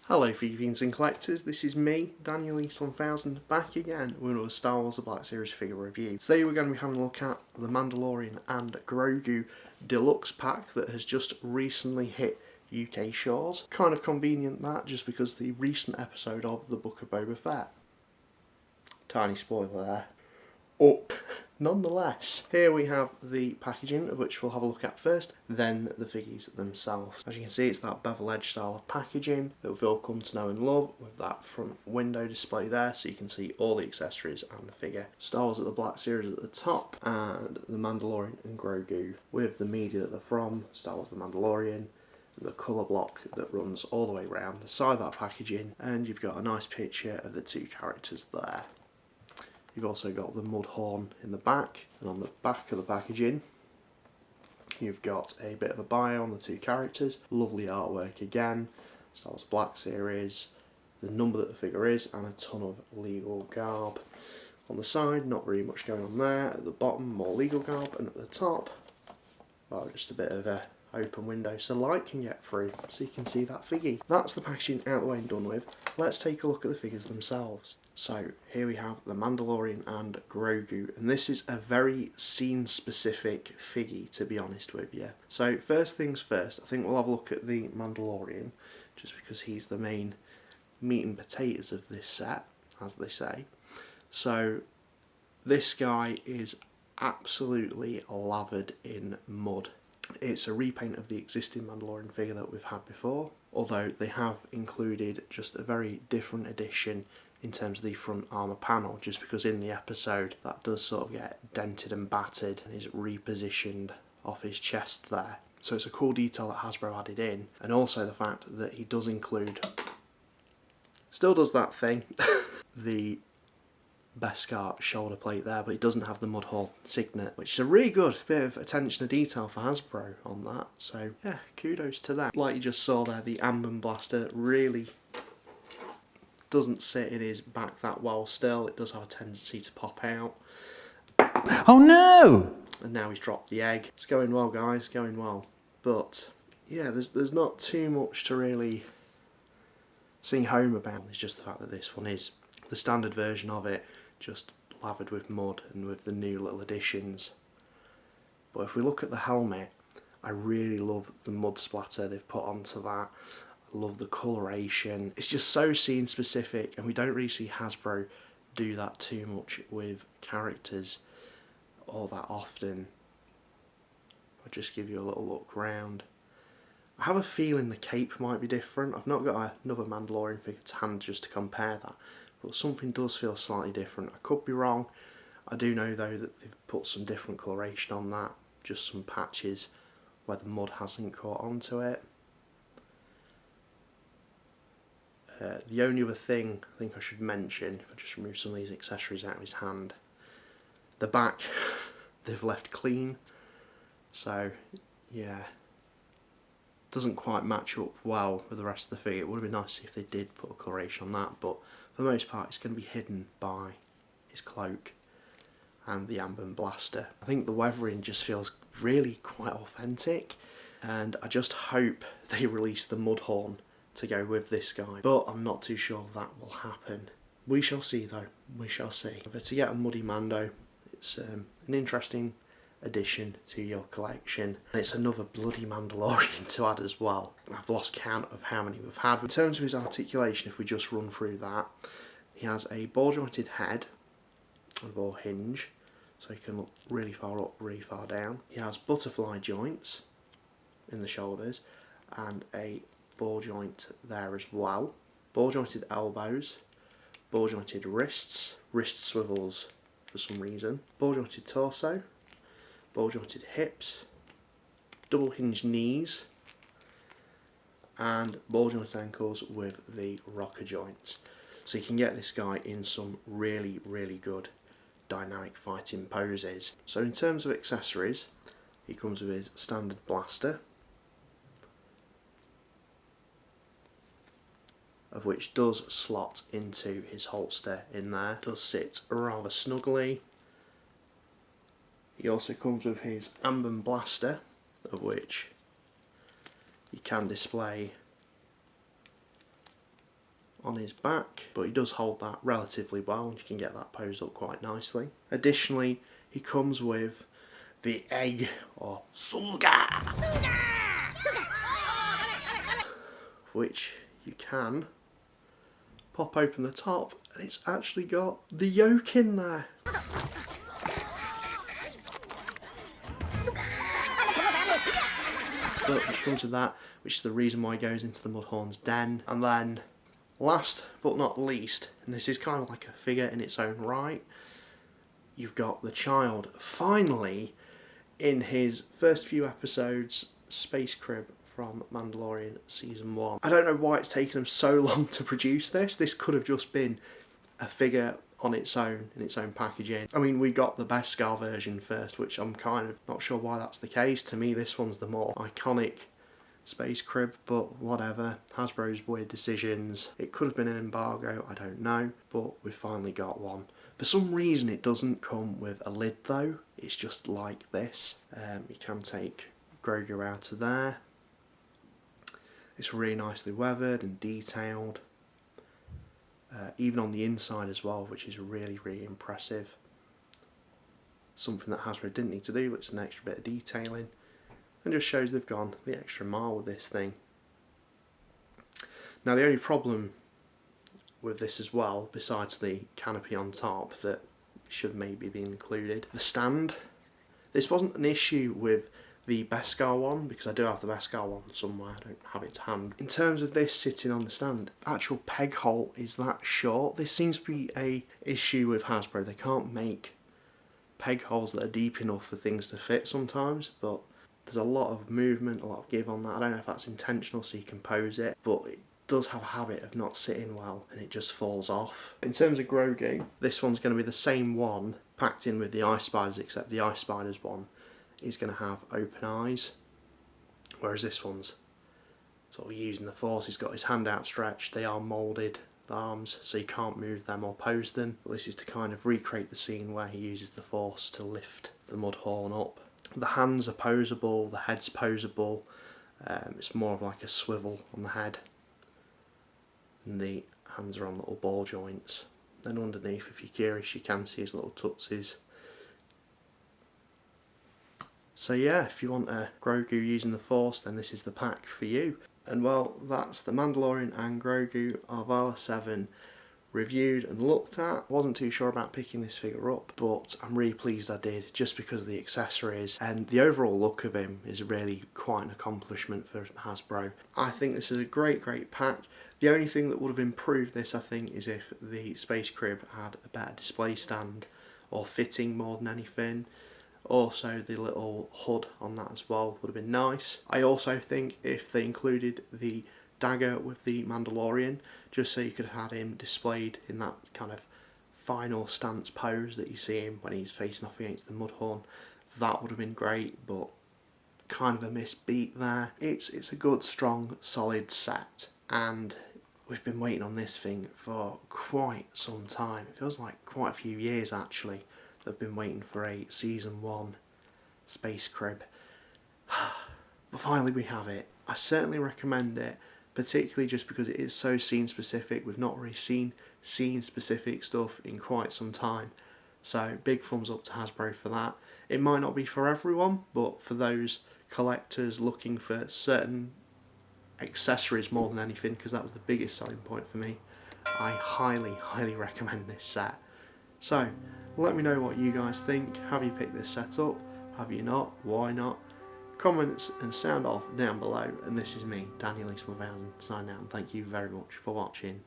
Hello Fiends and Collectors, this is me, Daniel East 1000, back again with another Star Wars The Black Series figure review. Today we're going to be having a look at the Mandalorian and Grogu Deluxe pack that has just recently hit UK shores. Kind of convenient that, just because the recent episode of The Book of Boba Fett. Tiny spoiler there. Up. Nonetheless, here we have the packaging, of which we'll have a look at first, then the figures themselves. As you can see, it's that bevel edge style of packaging that we've all come to know and love, with that front window display there, so you can see all the accessories and the figure. Star Wars at the Black Series at the top, and the Mandalorian and Grogu with the media that they're from, Star Wars The Mandalorian, the colour block that runs all the way around the side of that packaging, and you've got a nice picture of the two characters there. You've also got the mud horn in the back, and on the back of the packaging you've got a bit of a bio on the two characters. Lovely artwork again, Star Wars Black Series, the number that the figure is, and a ton of legal garb. On the side, not really much going on there. At the bottom, more legal garb, and at the top, well, just a bit of a open window so light can get through, so you can see that figgy. That's the packaging out the way and done with. Let's take a look at the figures themselves. So here we have the Mandalorian and Grogu, and this is a very scene specific figgy, to be honest with you. So first things first, I think we'll have a look at the Mandalorian, just because he's the main meat and potatoes of this set, as they say. So this guy is absolutely lathered in mud. It's a repaint of the existing Mandalorian figure that we've had before, although they have included just a very different edition in terms of the front armour panel, just because in the episode that does sort of get dented and battered and is repositioned off his chest there. So it's a cool detail that Hasbro added in, and also the fact that he does include, still does that thing, the Beskar shoulder plate there, but it doesn't have the Mudhorn signet, which is a really good bit of attention to detail for Hasbro on that. So yeah, kudos to that. Like you just saw there, the Amber Blaster really doesn't sit in his back that well still. It does have a tendency to pop out. Oh no! And now he's dropped the egg. It's going well, guys, going well. But yeah, there's not too much to really sing home about. It's just the fact that this one is the standard version of it, just lathered with mud and with the new little additions. But if we look at the helmet, I really love the mud splatter they've put onto that. I love the coloration. It's just so scene specific, and we don't really see Hasbro do that too much with characters all that often. I'll just give you a little look round. I have a feeling the cape might be different. I've not got another Mandalorian figure to hand just to compare that, but something does feel slightly different. I could be wrong. I do know though that they've put some different coloration on that, just some patches where the mud hasn't caught onto it. The only other thing I think I should mention, if I just remove some of these accessories out of his hand, the back they've left clean, so yeah, doesn't quite match up well with the rest of the figure. It would have been nice if they did put a coloration on that, but for the most part it's going to be hidden by his cloak and the Amber Blaster. I think the weathering just feels really quite authentic, and I just hope they release the Mudhorn to go with this guy, but I'm not too sure that will happen. We shall see though, we shall see. But to get a Muddy Mando, it's an interesting addition to your collection. It's another bloody Mandalorian to add as well. I've lost count of how many we've had. In terms of his articulation, if we just run through that, he has a ball jointed head and ball hinge, so he can look really far up, really far down. He has butterfly joints in the shoulders and a ball joint there as well. Ball jointed elbows, ball jointed wrists, wrist swivels for some reason, ball jointed torso, ball jointed hips, double hinged knees, and ball jointed ankles with the rocker joints. So you can get this guy in some really, really good dynamic fighting poses. So in terms of accessories, he comes with his standard blaster, of which does slot into his holster in there. Does sit rather snugly. He also comes with his Amber Blaster, of which you can display on his back, but he does hold that relatively well, and you can get that posed up quite nicely. Additionally, he comes with the egg, or suga, which you can pop open the top, and it's actually got the yolk in there. But it comes with that, which is the reason why he goes into the Mudhorn's den. And then, last but not least, and this is kind of like a figure in its own right, you've got the child finally in his first few episodes space crib from Mandalorian Season 1. I don't know why it's taken them so long to produce this. This could have just been a figure on its own, in its own packaging. I mean, we got the Beskar version first, which I'm kind of not sure why that's the case. To me, this one's the more iconic space crib, but whatever. Hasbro's weird decisions. It could have been an embargo, I don't know, but we finally got one. For some reason, it doesn't come with a lid though. It's just like this. You can take Grogu out of there. It's really nicely weathered and detailed. Even on the inside as well, which is really, really impressive. Something that Hasbro didn't need to do, but it's an extra bit of detailing. And just shows they've gone the extra mile with this thing. Now the only problem with this as well, besides the canopy on top that should maybe be included, the stand. This wasn't an issue with the Beskar one, because I do have the Beskar one somewhere, I don't have it to hand. In terms of this sitting on the stand, actual peg hole is that short. This seems to be a issue with Hasbro. They can't make peg holes that are deep enough for things to fit sometimes, but there's a lot of movement, a lot of give on that. I don't know if that's intentional so you can pose it, but it does have a habit of not sitting well and it just falls off. In terms of Grogu, this one's going to be the same one packed in with the Ice Spiders, except the Ice Spiders one is going to have open eyes, whereas this one's sort of using the Force. He's got his hand outstretched. They are moulded, the arms, so you can't move them or pose them. But this is to kind of recreate the scene where he uses the Force to lift the Mudhorn up. The hands are poseable, the head's poseable. It's more of like a swivel on the head, and the hands are on little ball joints. Then underneath, if you're curious, you can see his little tootsies. So yeah, if you want a Grogu using the Force, then this is the pack for you. And well, that's the Mandalorian and Grogu Arvala 7 reviewed and looked at. Wasn't too sure about picking this figure up, but I'm really pleased I did, just because of the accessories, and the overall look of him is really quite an accomplishment for Hasbro. I think this is a great pack. The only thing that would have improved this, I think, is if the space crib had a better display stand or fitting more than anything. Also, the little hood on that as well would have been nice. I also think if they included the dagger with the Mandalorian, just so you could have had him displayed in that kind of final stance pose that you see him when he's facing off against the Mudhorn, that would have been great, but kind of a missed beat there. It's a good, strong, solid set, and we've been waiting on this thing for quite some time. It feels like quite a few years actually. I've been waiting for a Season 1 space crib. But finally we have it. I certainly recommend it, particularly just because it is so scene specific. We've not really seen scene specific stuff in quite some time. So big thumbs up to Hasbro for that. It might not be for everyone, but for those collectors looking for certain accessories more than anything, because that was the biggest selling point for me, I highly recommend this set. So let me know what you guys think. Have you picked this set up? Have you not? Why not? Comments and sound off down below. And this is me, Daniel East 1000, signing out, and thank you very much for watching.